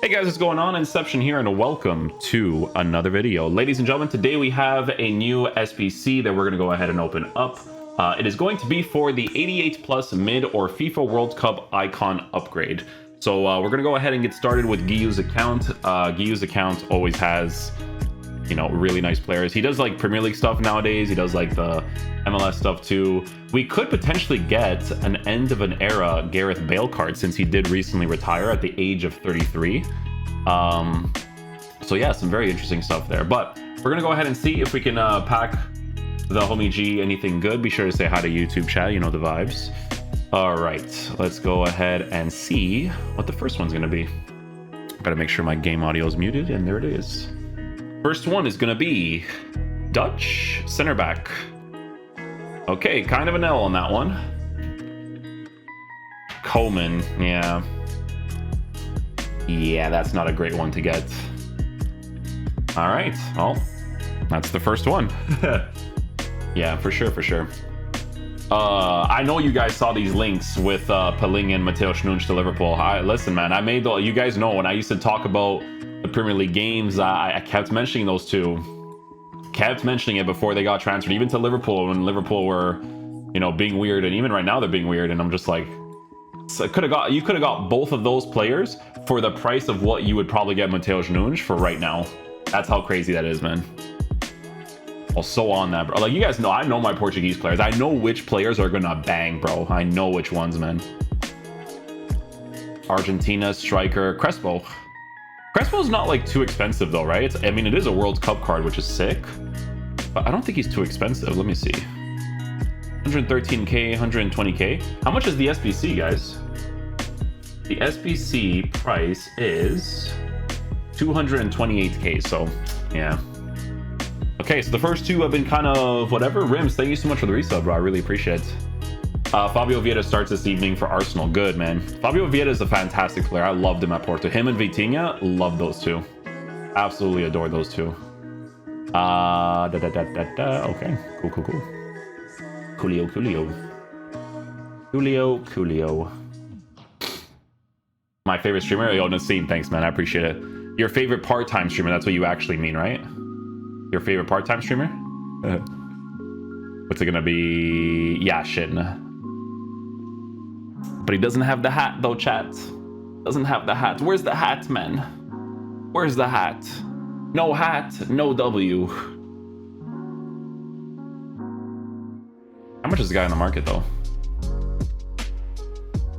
Hey guys, what's going on? Inception here, and welcome to another video. Ladies and gentlemen, today we have a new SBC that we're going to go ahead and open up. It is going to be for the 88 plus mid or FIFA World Cup icon upgrade. So we're going to go ahead and get started with Giyu's account. Giyu's account always has, you know, really nice players. He does like Premier League stuff nowadays. He does like the MLS stuff too. We could potentially get an end of an era Gareth Bale card since he did recently retire at the age of 33. So yeah, some very interesting stuff there. But we're gonna go ahead and see if we can pack the homie G anything good. Be sure to say hi to YouTube chat, you know the vibes. All right, let's go ahead and see what the first one's gonna be. Gotta make sure my game audio is muted, and there it is. First one is gonna be Dutch center back. Okay, kind of an L on that one. Coleman, yeah, that's not a great one to get. All right, well, that's the first one. Yeah, for sure. I know you guys saw these links with Peling and inceptionxx to Liverpool. Listen, man, I made you guys know when I used to talk about the Premier League games, I kept mentioning those two. Kept mentioning it before they got transferred, even to Liverpool, when Liverpool were, you know, being weird, and even right now they're being weird. And I'm just like, so you could have got both of those players for the price of what you would probably get inceptionxx for right now. That's how crazy that is, man. Oh, so on that, bro. Like, you guys know, I know my Portuguese players. I know which players are gonna bang, bro. I know which ones, man. Argentina striker Crespo. Crespo's not like too expensive though, right? I mean, it is a World Cup card, which is sick, but I don't think he's too expensive. Let me see. 113k, 120k. How much is the SBC, guys? The SBC price is 228k, so yeah. Okay, so the first two have been kind of whatever. Rims, thank you so much for the resub, bro. I really appreciate it. Fabio Vieira starts this evening for Arsenal. Good, man. Fabio Vieira is a fantastic player. I loved him at Porto. Him and Vitinha, love those two. Absolutely adore those two. Okay, cool. Coolio. My favorite streamer? Yo, Nassim, thanks, man. I appreciate it. Your favorite part-time streamer, that's what you actually mean, right? Your favorite part-time streamer? What's it gonna be? Yashin. But he doesn't have the hat though, chat. Doesn't have the hat. Where's the hat, man? Where's the hat? No hat, no W. How much is the guy on the market though?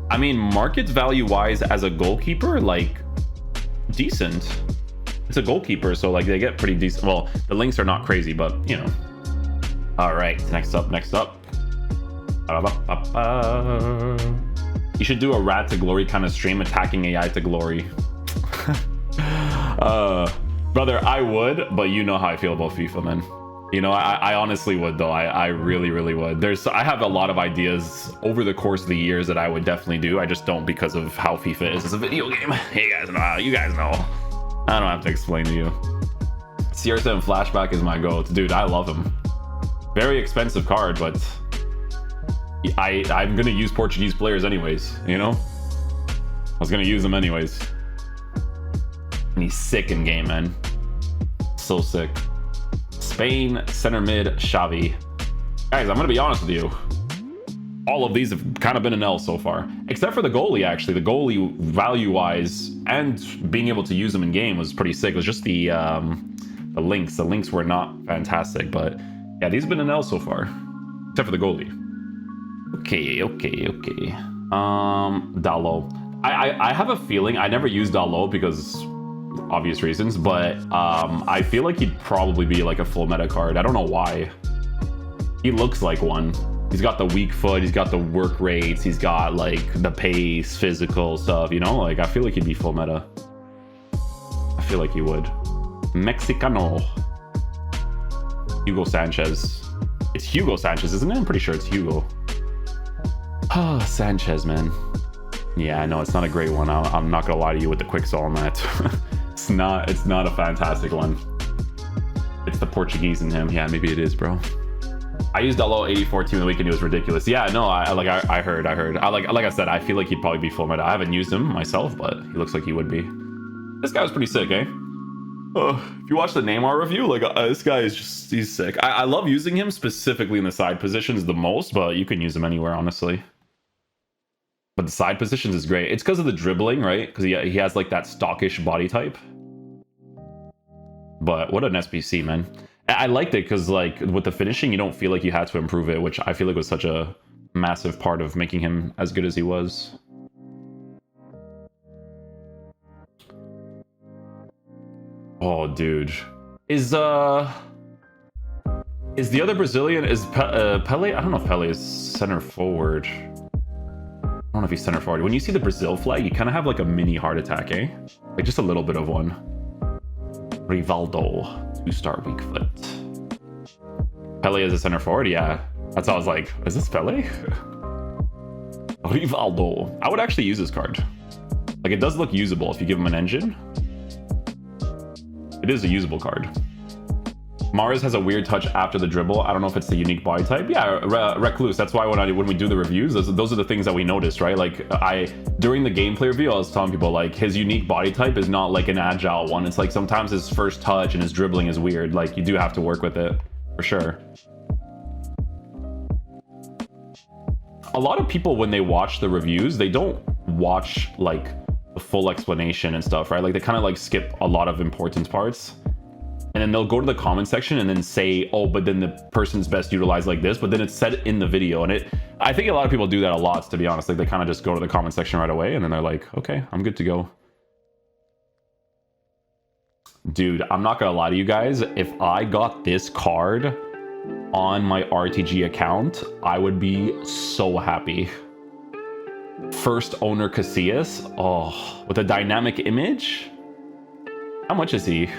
I mean, market value wise as a goalkeeper, like decent. It's a goalkeeper, so like they get pretty decent. Well, the links are not crazy, but you know. All right, next up. You should do a rat to glory kind of stream, attacking AI to glory. Brother, I would, but you know how I feel about FIFA, man. You know, I honestly would though. I really would. I have a lot of ideas over the course of the years that I would definitely do. I just don't because of how FIFA is as a video game. Hey guys know how. You guys know. I don't have to explain to you. CR7 Flashback is my goat. Dude, I love him. Very expensive card, but I'm gonna use Portuguese players anyways, you know? I was gonna use them anyways. And he's sick in game, man. So sick. Spain, center mid, Xavi. Guys, I'm gonna be honest with you. All of these have kind of been an L so far. Except for the goalie, actually. The goalie, value-wise, and being able to use them in game was pretty sick. It was just the links. The links were not fantastic, but yeah, these have been an L so far. Except for the goalie. Okay. Dalot. I have a feeling, I never used Dalot because obvious reasons, but I feel like he'd probably be like a full meta card. I don't know why. He looks like one. He's got the weak foot, he's got the work rates, he's got like the pace, physical stuff, you know? Like I feel like he'd be full meta. I feel like he would. Mexicano. Hugo Sanchez. It's Hugo Sanchez, isn't it? I'm pretty sure it's Hugo. Oh, Sanchez, man. Yeah, I know it's not a great one. I'm not gonna lie to you with the quick saw on that. It's not a fantastic one. It's the Portuguese in him. Yeah, maybe it is, bro. I used Dalot 84 team of the weekend. It was ridiculous. Yeah, no, I heard. Like I said, I feel like he'd probably be full meta. I haven't used him myself, but he looks like he would be. This guy was pretty sick, eh? If you watch the Neymar review, like this guy is just, he's sick. I love using him specifically in the side positions the most, but you can use him anywhere, honestly. But the side positions is great. It's because of the dribbling, right? Because he has like that stockish body type. But what an SBC, man. I liked it because like with the finishing, you don't feel like you had to improve it, which I feel like was such a massive part of making him as good as he was. Oh, dude. Is the other Brazilian, Pele? I don't know if Pele is center forward. I don't know if he's center forward. When you see the Brazil flag, you kind of have like a mini heart attack, eh? Like just a little bit of one. Rivaldo, 2-star weak foot. Pele is a center forward, yeah. That's how I was like, is this Pele? Rivaldo. I would actually use this card. Like it does look usable if you give him an engine. It is a usable card. Mars has a weird touch after the dribble. I don't know if it's the unique body type. Yeah, Recluse. That's why when we do the reviews, those are the things that we noticed, right? Like during the gameplay review, I was telling people like his unique body type is not like an agile one. It's like sometimes his first touch and his dribbling is weird. Like you do have to work with it for sure. A lot of people, when they watch the reviews, they don't watch like the full explanation and stuff, right? Like they kind of like skip a lot of important parts. And then they'll go to the comment section and then say, oh, but then the person's best utilized like this, but then it's said in the video. And I think a lot of people do that a lot, to be honest. Like they kind of just go to the comment section right away and then they're like, okay, I'm good to go. Dude, I'm not gonna lie to you guys. If I got this card on my RTG account, I would be so happy. First owner Casillas. Oh, with a dynamic image? How much is he?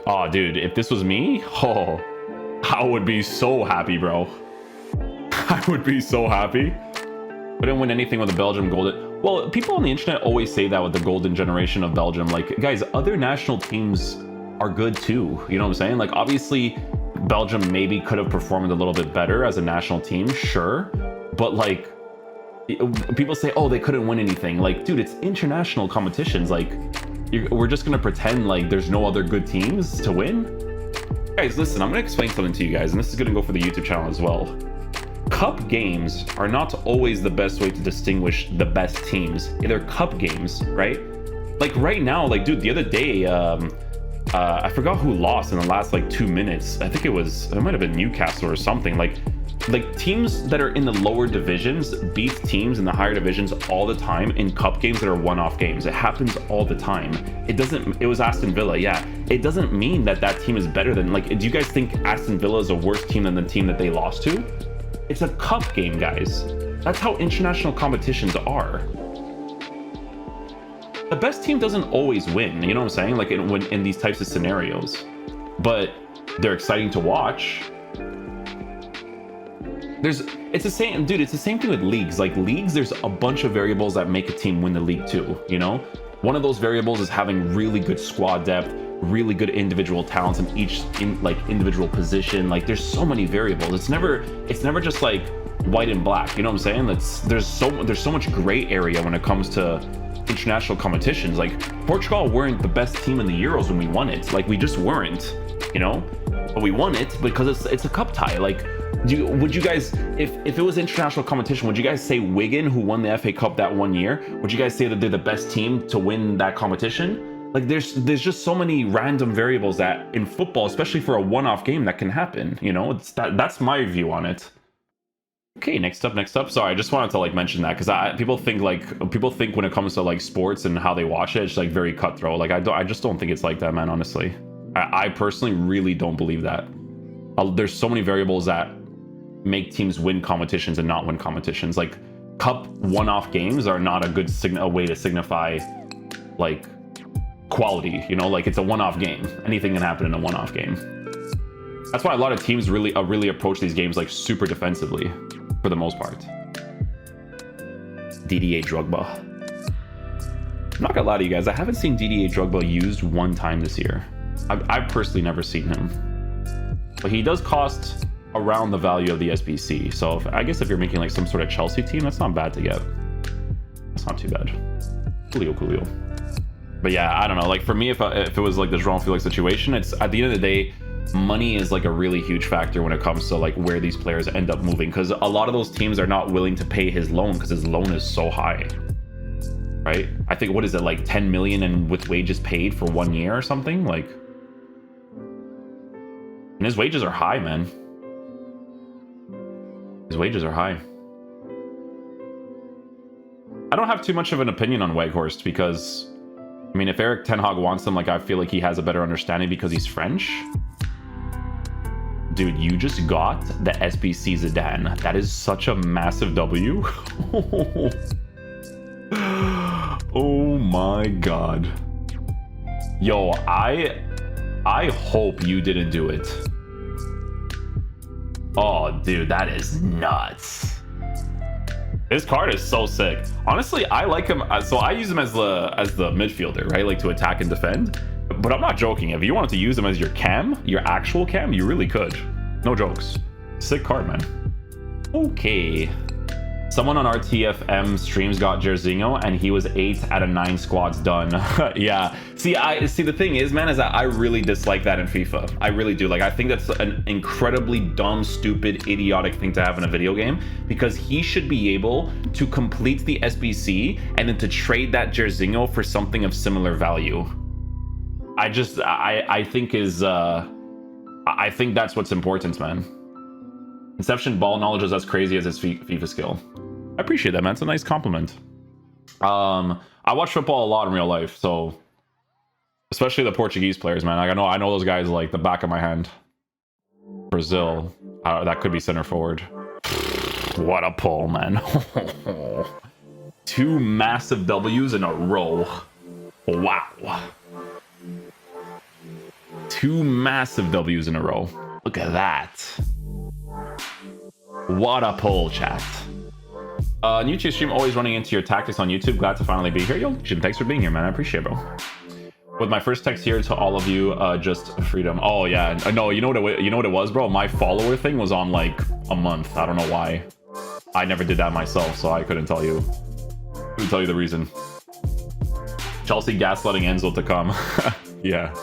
Oh, dude, if this was me, oh, I would be so happy, bro. I would be so happy. Wouldn't win anything with the Belgium golden. Well, people on the internet always say that with the golden generation of Belgium. Like, guys, other national teams are good too. You know what I'm saying? Like, obviously, Belgium maybe could have performed a little bit better as a national team, sure. But like, people say, oh, they couldn't win anything. Like, dude, it's international competitions. Like, we're just gonna pretend like there's no other good teams to win? Guys, listen, I'm gonna explain something to you guys, and this is gonna go for the YouTube channel as well. Cup games are not always the best way to distinguish the best teams. They're cup games, right? Like right now, like, dude, the other day, I forgot who lost in the last like 2 minutes. I think it might have been Newcastle or something. Like teams that are in the lower divisions beat teams in the higher divisions all the time in cup games that are one-off games. It happens all the time. It was Aston Villa, yeah. It doesn't mean that that team is better than, like, do you guys think Aston Villa is a worse team than the team that they lost to? It's a cup game, guys. That's how international competitions are. The best team doesn't always win, you know what I'm saying? Like in these types of scenarios, but they're exciting to watch. It's the same, dude, it's the same thing with leagues. Like leagues, there's a bunch of variables that make a team win the league too, you know? One of those variables is having really good squad depth, really good individual talents in each individual position. Like there's so many variables. It's never just like white and black, you know what I'm saying? There's so much gray area when it comes to international competitions. Like Portugal weren't the best team in the Euros when we won it. Like we just weren't, you know? But we won it because it's a cup tie. Like, would you guys, if it was international competition, would you guys say Wigan, who won the FA Cup that 1 year, would you guys say that they're the best team to win that competition? Like there's just so many random variables that in football, especially for a one-off game, that can happen, you know? That's my view on it. Okay, next up. Sorry, I just wanted to like mention that because people think when it comes to like sports and how they watch it, it's like very cutthroat. Like I just don't think it's like that, man, honestly. I personally really don't believe that. There's so many variables that make teams win competitions and not win competitions. Like cup one-off games are not a way to signify like quality, you know? Like it's a one-off game. Anything can happen in a one-off game. That's why a lot of teams really approach these games like super defensively for the most part. DDA Drogba. I'm not gonna lie to you guys, I haven't seen DDA Drogba used one time this year. I've personally never seen him. But he does cost around the value of the SBC. So I guess if you're making like some sort of Chelsea team, that's not bad to get. That's not too bad. Coolio. But yeah, I don't know. Like for me, if it was like the João Felix situation, it's at the end of the day, money is like a really huge factor when it comes to like where these players end up moving, because a lot of those teams are not willing to pay his loan because his loan is so high, right? I think, what is it, like 10 million and with wages paid for 1 year or something, like, and his wages are high, man. His wages are high. I don't have too much of an opinion on Weghorst because, I mean, if Eric Ten Hag wants him, like, I feel like he has a better understanding because he's French. Dude, you just got the SBC Zidane. That is such a massive W. Oh my god. Yo, I hope you didn't do it. Oh, dude, that is nuts. This card is so sick. Honestly, I like him. So I use him as the midfielder, right? Like to attack and defend. But I'm not joking. If you wanted to use him as your cam, your actual cam, you really could. No jokes. Sick card, man. Okay. Someone on RTFM streams got Jairzinho and he was 8 out of 9 squads done. Yeah. See, the thing is, man, is that I really dislike that in FIFA. I really do. Like, I think that's an incredibly dumb, stupid, idiotic thing to have in a video game, because he should be able to complete the SBC and then to trade that Jairzinho for something of similar value. I think that's what's important, man. Inception ball knowledge is as crazy as his FIFA skill. I appreciate that, man. It's a nice compliment. I watch football a lot in real life, so especially the Portuguese players, man. Like, I know those guys like the back of my hand. Brazil, that could be center forward. What a pull, man. 2 massive W's in a row. Wow. 2 massive W's in a row. Look at that. What a pull, chat. YouTube stream, always running into your tactics on YouTube. Glad to finally be here. Yo, Jim, thanks for being here, man. I appreciate it, bro. With my first text here to all of you, just freedom. Oh yeah, no, you know what it was, bro? My follower thing was on like a month. I don't know why. I never did that myself, so I couldn't tell you. Couldn't tell you the reason. Chelsea gaslighting Enzo to come. Yeah.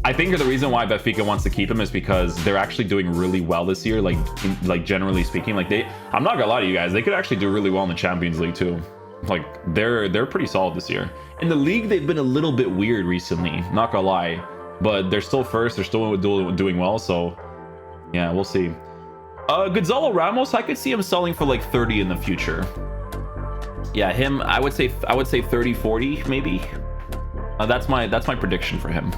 I think the reason why Benfica wants to keep him is because they're actually doing really well this year. Like generally speaking, like I'm not gonna lie to you guys, they could actually do really well in the Champions League too. Like they're pretty solid this year. In the league, they've been a little bit weird recently, not gonna lie, but they're still first. They're still doing well. So yeah, we'll see. Gonzalo Ramos, I could see him selling for like 30 in the future. Yeah, him, I would say 30, 40 maybe. That's my prediction for him.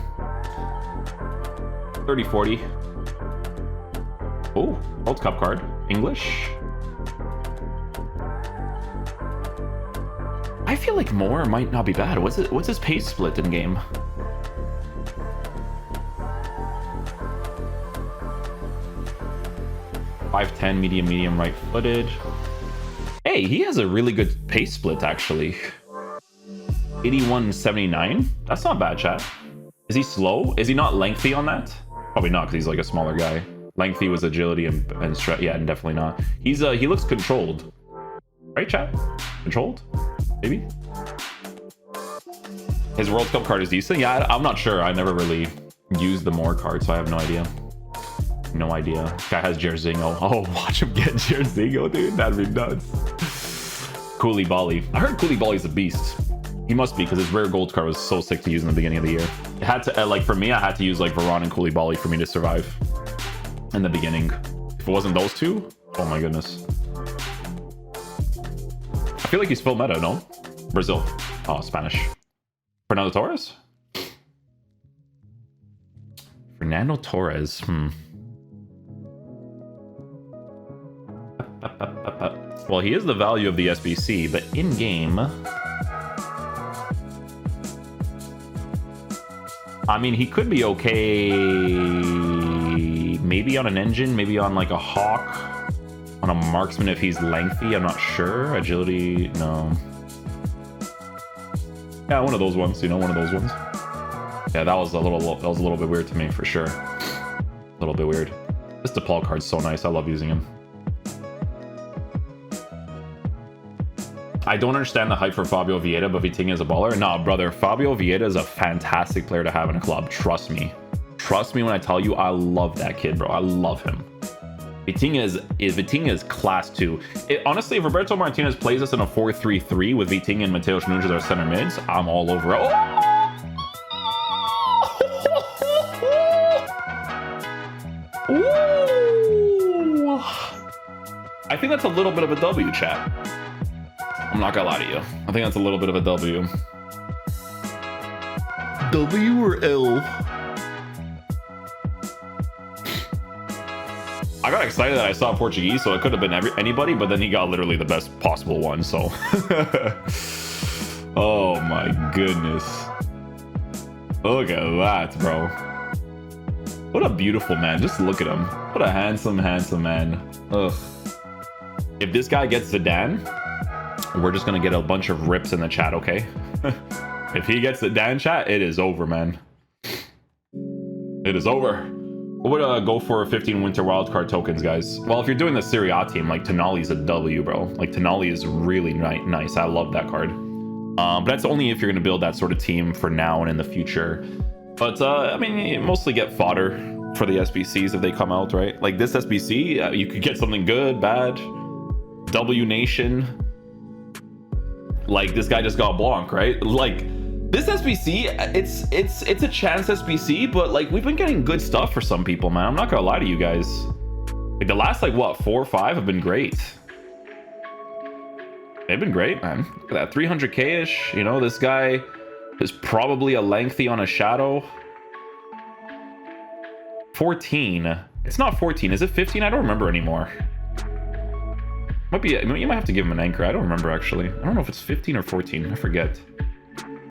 30, 40. Oh, World Cup card. English. I feel like more might not be bad. What's his pace split in game? .510 medium right footed. Hey, he has a really good pace split actually. 81.79. That's not bad, chat. Is he slow? Is he not lengthy on that? Probably not, because he's like a smaller guy. Lengthy was agility and strength. Yeah, definitely not. He looks controlled. Right, chat? Controlled? Maybe? His World Cup card is decent. Yeah, I'm not sure. I never really used the more card, so I have no idea. No idea. This guy has Jairzinho. Oh, watch him get Jairzinho, dude. That'd be nuts. Koulibaly. I heard Koulibaly's a beast. He must be, because his rare gold card was so sick to use in the beginning of the year. It had to, like, for me, I had to use, like, Varane and Koulibaly for me to survive in the beginning. If it wasn't those two, oh my goodness. I feel like he's full meta, no? Brazil. Oh, Spanish. Fernando Torres? Fernando Torres. Well, he is the value of the SBC, but in-game... I mean, he could be okay, maybe on an engine, maybe on like a hawk, on a marksman if he's lengthy, I'm not sure. Agility, no. Yeah, one of those ones, you know, one of those ones. Yeah, that was a little bit weird to me, for sure. A little bit weird. This DePaul card's so nice, I love using him. I don't understand the hype for Fabio Vieira, but Vitinha is a baller. Nah, brother, Fabio Vieira is a fantastic player to have in a club. Trust me. Trust me when I tell you, I love that kid, bro. I love him. Vitinha is class 2. Honestly, if Roberto Martinez plays us in a 4-3-3 with Vitinha and Mateus Nunes as our center mids, I'm all over it. Oh! Ooh. I think that's a little bit of a W, chat. I'm not gonna lie to you. I think that's a little bit of a W. W or L? I got excited that I saw Portuguese, so it could have been anybody, but then he got literally the best possible one, so. Oh my goodness. Look at that, bro. What a beautiful man. Just look at him. What a handsome, handsome man. Ugh. If this guy gets Zidane, we're just gonna get a bunch of rips in the chat, okay? If he gets Zidane, chat, it is over, man. It is over. What would go for 15 winter wildcard tokens, guys? Well, if you're doing the Serie A team, like Tonali's a W, bro. Like Tonali is really nice. I love that card. But that's only if you're gonna build that sort of team for now and in the future. But I mean, you mostly get fodder for the SBCs if they come out, right? Like this SBC, you could get something good, bad. W Nation. Like this guy just got Blanc, right? Like this SBC, it's a chance SBC, but like we've been getting good stuff for some people, man. I'm not gonna lie to you guys. Like the last like what 4 or 5 have been great. They've been great, man. Look at that 300k-ish. You know, this guy is probably a lengthy on a shadow. 14. It's not 14. Is it 15? I don't remember anymore. Might be. You might have to give him an anchor. I don't remember actually. I don't know if it's 15 or 14. I forget.